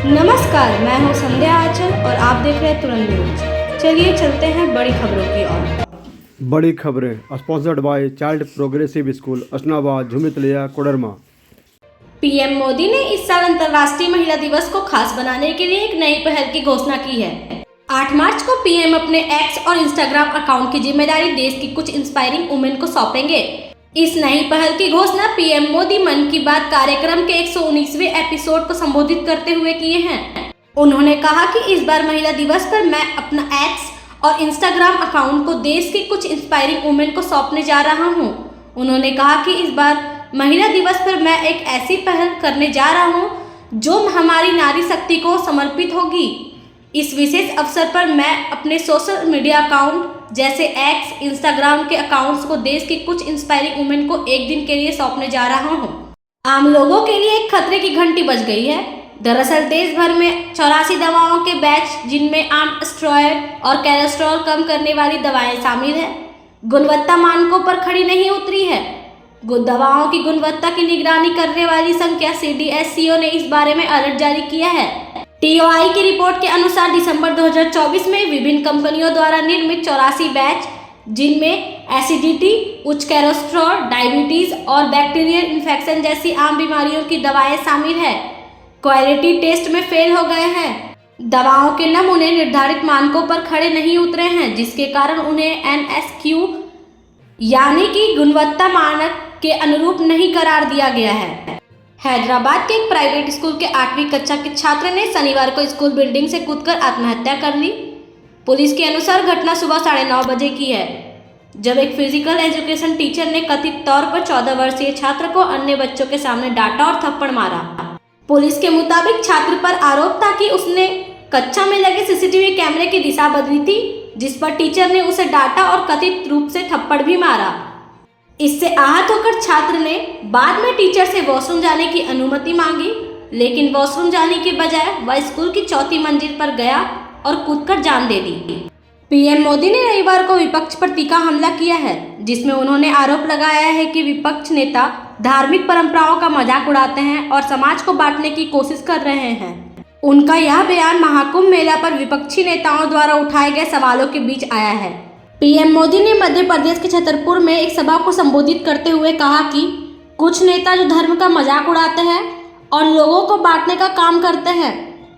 नमस्कार, मैं हूं संध्या आंचल और आप देख रहे हैं तुरंत न्यूज। चलिए चलते हैं बड़ी खबरों की ओर। बड़ी खबरें sponsored by child progressive school Asnabad Jhumitaliya Koderma. PM Modi ने इस साल अंतर्राष्ट्रीय महिला दिवस को खास बनाने के लिए एक नई पहल की घोषणा की है। 8 मार्च को पीएम अपने एक्स और इंस्टाग्राम अकाउंट की जिम्मेदारी देश की कुछ इंस्पायरिंग वुमेन को सौंपेंगे। इस नई पहल की घोषणा पीएम मोदी मन की बात कार्यक्रम के 119वें एपिसोड को संबोधित करते हुए किए हैं। उन्होंने कहा कि इस बार महिला दिवस पर मैं अपना एक्स और इंस्टाग्राम अकाउंट को देश के कुछ इंस्पायरिंग वुमेन को सौंपने जा रहा हूं। उन्होंने कहा कि इस बार महिला दिवस पर मैं एक ऐसी पहल करने जा रहा हूं जो हमारी नारी शक्ति को समर्पित होगी। इस विशेष अवसर पर मैं अपने सोशल मीडिया अकाउंट जैसे एक्स, इंस्टाग्राम के अकाउंट्स को देश की कुछ इंस्पायरिंग वुमेन को एक दिन के लिए सौंपने जा रहा हूं। आम लोगों के लिए एक खतरे की घंटी बज गई है। दरअसल देश भर में 84 दवाओं के बैच जिनमें आम स्टेरॉयड और कोलेस्ट्रॉल कम करने वाली दवाएं शामिल हैं, गुणवत्ता मानकों पर खड़ी नहीं उतरी है। दवाओं की गुणवत्ता की निगरानी करने वाली संख्या CDSCO ने इस बारे में अलर्ट जारी किया है। TOI की रिपोर्ट के अनुसार दिसंबर 2024 में विभिन्न कंपनियों द्वारा निर्मित 84 बैच जिनमें एसिडिटी, उच्च कोलेस्ट्रॉल, डायबिटीज और बैक्टीरियल इन्फेक्शन जैसी आम बीमारियों की दवाएं शामिल है, क्वालिटी टेस्ट में फेल हो गए हैं। दवाओं के नमूने निर्धारित मानकों पर खड़े नहीं उतरे हैं, जिसके कारण उन्हें NSQ यानी कि गुणवत्ता मानक के अनुरूप नहीं करार दिया गया है। हैदराबाद के एक प्राइवेट स्कूल के 8वीं कक्षा के छात्र ने शनिवार को स्कूल बिल्डिंग से कूदकर आत्महत्या कर ली। पुलिस के अनुसार घटना सुबह 9:30 बजे की है, जब एक फिजिकल एजुकेशन टीचर ने कथित तौर पर 14 वर्षीय छात्र को अन्य बच्चों के सामने डांटा और थप्पड़ मारा। पुलिस के मुताबिक छात्र पर आरोप था कि उसने कक्षा में लगे CCTV कैमरे की दिशा बदली थी, जिस पर टीचर ने उसे डांटा और कथित रूप से थप्पड़ भी मारा। इससे आहत होकर छात्र ने बाद में टीचर से वॉशरूम जाने की अनुमति मांगी, लेकिन वॉशरूम जाने के बजाय वह स्कूल की 4थी मंजिल पर गया और कूदकर जान दे दी। पीएम मोदी ने रविवार को विपक्ष पर तीखा हमला किया है, जिसमें उन्होंने आरोप लगाया है कि विपक्ष नेता धार्मिक परंपराओं का मजाक उड़ाते हैं और समाज को बांटने की कोशिश कर रहे हैं। उनका यह बयान महाकुंभ मेला पर विपक्षी नेताओं द्वारा उठाए गए सवालों के बीच आया है। पीएम मोदी ने मध्य प्रदेश के छतरपुर में एक सभा को संबोधित करते हुए कहा कि कुछ नेता जो धर्म का मजाक उड़ाते हैं और लोगों को बांटने का काम करते हैं,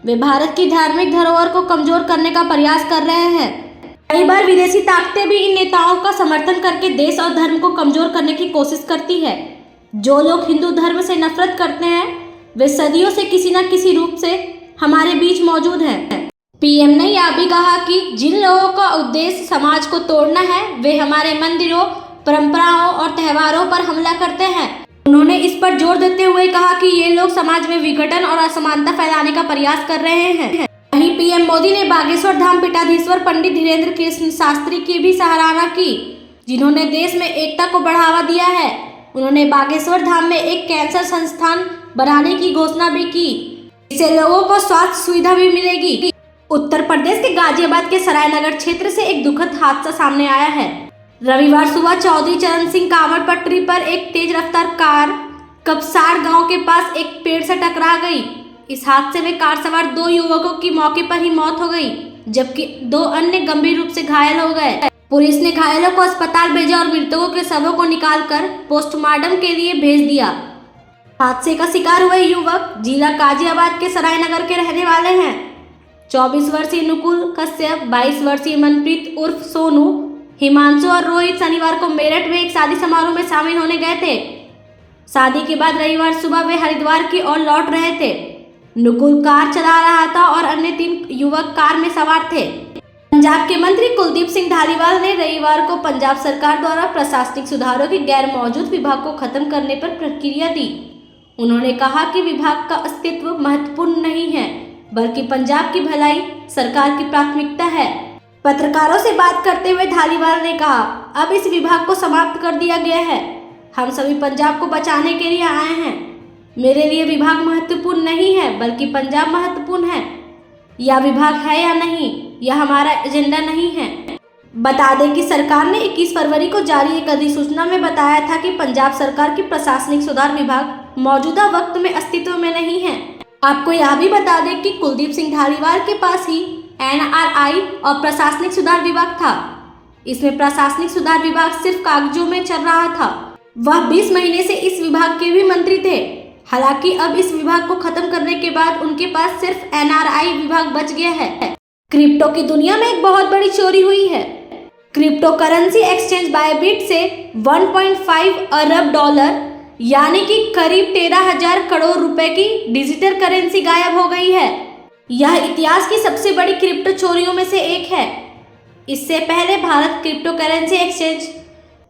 वे भारत की धार्मिक धरोहर को कमजोर करने का प्रयास कर रहे हैं। कई बार विदेशी ताकतें भी इन नेताओं का समर्थन करके देश और धर्म को कमजोर करने की कोशिश करती है। जो लोग हिंदू धर्म से नफरत करते हैं, वे सदियों से किसी न किसी रूप से हमारे बीच मौजूद हैं। पीएम ने यह भी कहा कि जिन लोगों का उद्देश्य समाज को तोड़ना है, वे हमारे मंदिरों, परंपराओं और त्योहारों पर हमला करते हैं। उन्होंने इस पर जोर देते हुए कहा कि ये लोग समाज में विघटन और असमानता फैलाने का प्रयास कर रहे हैं। वहीं पीएम मोदी ने बागेश्वर धाम पीठाधीश्वर पंडित धीरेन्द्र कृष्ण शास्त्री की भी सराहना की, जिन्होंने देश में एकता को बढ़ावा दिया है। उन्होंने बागेश्वर धाम में एक कैंसर संस्थान बनाने की घोषणा भी की, इससे लोगों को स्वास्थ्य सुविधा भी मिलेगी। उत्तर प्रदेश के गाजियाबाद के सरायनगर क्षेत्र से एक दुखद हादसा सामने आया है। रविवार सुबह चौधरी चरण सिंह कांवड़ पटरी पर एक तेज रफ्तार कार कपसार गांव के पास एक पेड़ से टकरा गई। इस हादसे में कार सवार 2 युवकों की मौके पर ही मौत हो गई, जबकि 2 अन्य गंभीर रूप से घायल हो गए। पुलिस ने घायलों को अस्पताल भेजा और मृतकों के शवों को निकालकर पोस्टमार्टम के लिए भेज दिया। हादसे का शिकार हुए युवक जिला गाजियाबाद के सरायनगर के रहने वाले हैं। 24 वर्षीय नुकुल कश्यप, 22 वर्षीय मनप्रीत उर्फ सोनू, हिमांशु और रोहित शनिवार को मेरठ में एक शादी समारोह में शामिल होने गए थे। शादी के बाद रविवार सुबह वे हरिद्वार की ओर लौट रहे थे। नुकुल कार चला रहा था और अन्य 3 युवक कार में सवार थे। पंजाब के मंत्री कुलदीप सिंह धालीवाल ने रविवार को पंजाब सरकार द्वारा प्रशासनिक सुधारों के गैर मौजूद विभाग को खत्म करने पर प्रतिक्रिया दी। उन्होंने कहा कि विभाग का अस्तित्व महत्वपूर्ण नहीं है, बल्कि पंजाब की भलाई सरकार की प्राथमिकता है। पत्रकारों से बात करते हुए धालीवाल ने कहा, अब इस विभाग को समाप्त कर दिया गया है। हम सभी पंजाब को बचाने के लिए आए हैं। मेरे लिए विभाग महत्वपूर्ण नहीं है, बल्कि पंजाब महत्वपूर्ण है। यह विभाग है या नहीं, यह हमारा एजेंडा नहीं है। बता दें कि सरकार ने 21 फरवरी को जारी एक अधिसूचना में बताया था कि पंजाब सरकार की प्रशासनिक सुधार विभाग मौजूदा वक्त में अस्तित्व में नहीं है आपको यह भी बता दें कि कुलदीप सिंह धालीवाल के पास ही NRI और प्रशासनिक सुधार विभाग था। इसमें प्रशासनिक सुधार विभाग सिर्फ कागजों में चल रहा था। वह 20 महीने से इस विभाग के भी मंत्री थे। हालांकि अब इस विभाग को खत्म करने के बाद उनके पास सिर्फ NRI विभाग बच गया है। क्रिप्टो की दुनिया में एक बहुत बड़ी चोरी हुई है। क्रिप्टो करेंसी एक्सचेंज बायबिट से 1.5 अरब डॉलर यानी कि करीब 13,000 करोड़ रुपए की डिजिटल करेंसी गायब हो गई है। यह इतिहास की सबसे बड़ी क्रिप्टो चोरियों में से एक है। इससे पहले भारत क्रिप्टो करेंसी एक्सचेंज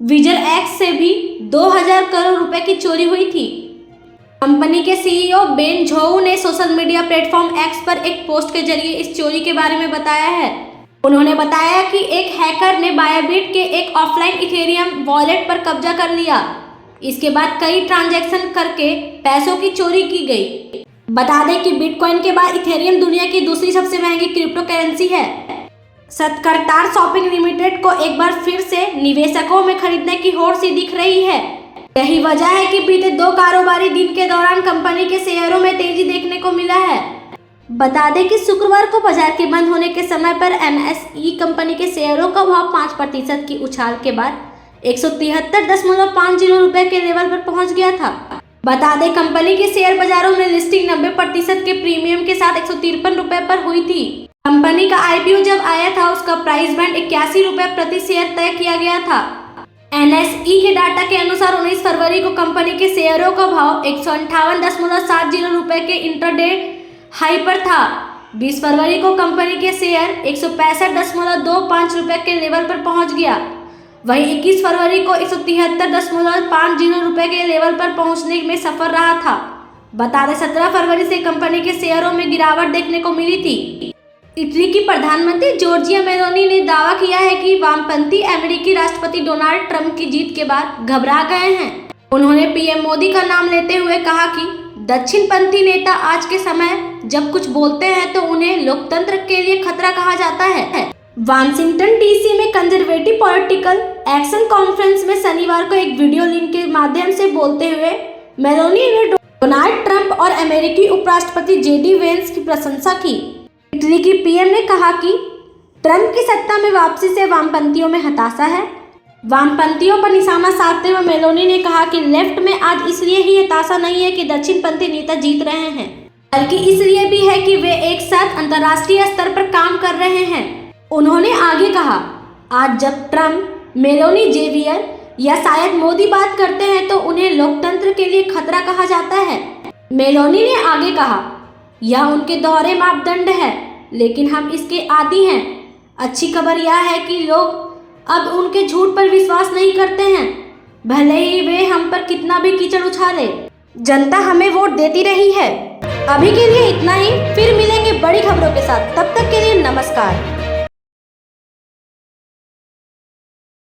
विजरएक्स से भी 2,000 करोड़ रुपए की चोरी हुई थी। कंपनी के CEO बेन झोउ ने सोशल मीडिया प्लेटफॉर्म एक्स पर एक पोस्ट के जरिए इस चोरी के बारे में बताया है। उन्होंने बताया कि एक हैकर ने बायबिट के एक ऑफलाइन इथेरियम वॉलेट पर कब्जा कर लिया। इसके बाद कई ट्रांजैक्शन करके पैसों की चोरी की गई। बता दें कि बिटकॉइन के बाद इथेरियम दुनिया की दूसरी सबसे महंगी क्रिप्टो करेंसी है। सत्करतार शॉपिंग लिमिटेड को एक बार फिर से निवेशकों में खरीदने की होड़ सी दिख रही है। यही वजह है कि बीते 2 कारोबारी दिन के दौरान कंपनी के शेयरों में तेजी देखने को मिला है। बता दें कि शुक्रवार को बाजार के बंद होने के समय पर MSE कंपनी के शेयरों का भाव 5% की उछाल के बाद 173.50 रुपए के लेवल पर पहुंच गया था। बता दें कंपनी के शेयर बाजारों में लिस्टिंग 90% के प्रीमियम के साथ 153 रुपए पर हुई थी। कंपनी का IPO जब आया था उसका प्राइस बैंड 81 रुपए प्रति शेयर तय किया गया था। NSE के डाटा के अनुसार 19 फरवरी को कंपनी के शेयरों का भाव 158.70 रुपए के इंटरडे हाई पर था। 20 फरवरी को कंपनी के शेयर 165.25 रुपए के लेवल पर पहुंच गया। वहीं 21 फरवरी को 173.50 रुपए के लेवल पर पहुंचने में सफल रहा था। बता दें 17 फरवरी से कंपनी के शेयरों में गिरावट देखने को मिली थी। इटली की प्रधानमंत्री जॉर्जिया मेलोनी ने दावा किया है कि वामपंथी अमेरिकी राष्ट्रपति डोनाल्ड ट्रंप की जीत के बाद घबरा गए हैं। उन्होंने PM मोदी का नाम लेते हुए कहा कि दक्षिणपंथी नेता आज के समय जब कुछ बोलते हैं तो उन्हें लोकतंत्र के लिए खतरा कहा जाता है। वाशिंगटन DC में कंजर्वेटिव पॉलिटिकल एक्शन कॉन्फ्रेंस में शनिवार को एक वीडियो लिंक के माध्यम से बोलते हुए मेलोनी ने डोनाल्ड ट्रंप और अमेरिकी उपराष्ट्रपति JD वेंस की प्रशंसा की। इटली की PM ने कहा कि ट्रंप की सत्ता में वापसी से वामपंथियों में हताशा है। वामपंथियों पर निशाना साधते हुए मेलोनी ने कहा कि लेफ्ट में आज इसलिए ही हताशा नहीं है कि दक्षिणपंथी नेता जीत रहे हैं, बल्कि इसलिए भी है कि वे एक साथ अंतर्राष्ट्रीय स्तर पर काम कर रहे हैं। उन्होंने आगे कहा, आज जब ट्रंप, मेलोनी, जेवियर या शायद मोदी बात करते हैं तो उन्हें लोकतंत्र के लिए खतरा कहा जाता है। मेलोनी ने आगे कहा, यह उनके दोहरे मापदंड है, लेकिन हम इसके आदी हैं। अच्छी खबर यह है कि लोग अब उनके झूठ पर विश्वास नहीं करते हैं, भले ही वे हम पर कितना भी कीचड़ उछाले। जनता हमें वोट देती रही है। अभी के लिए इतना ही, फिर मिलेंगे बड़ी खबरों के साथ। तब तक के लिए नमस्कार।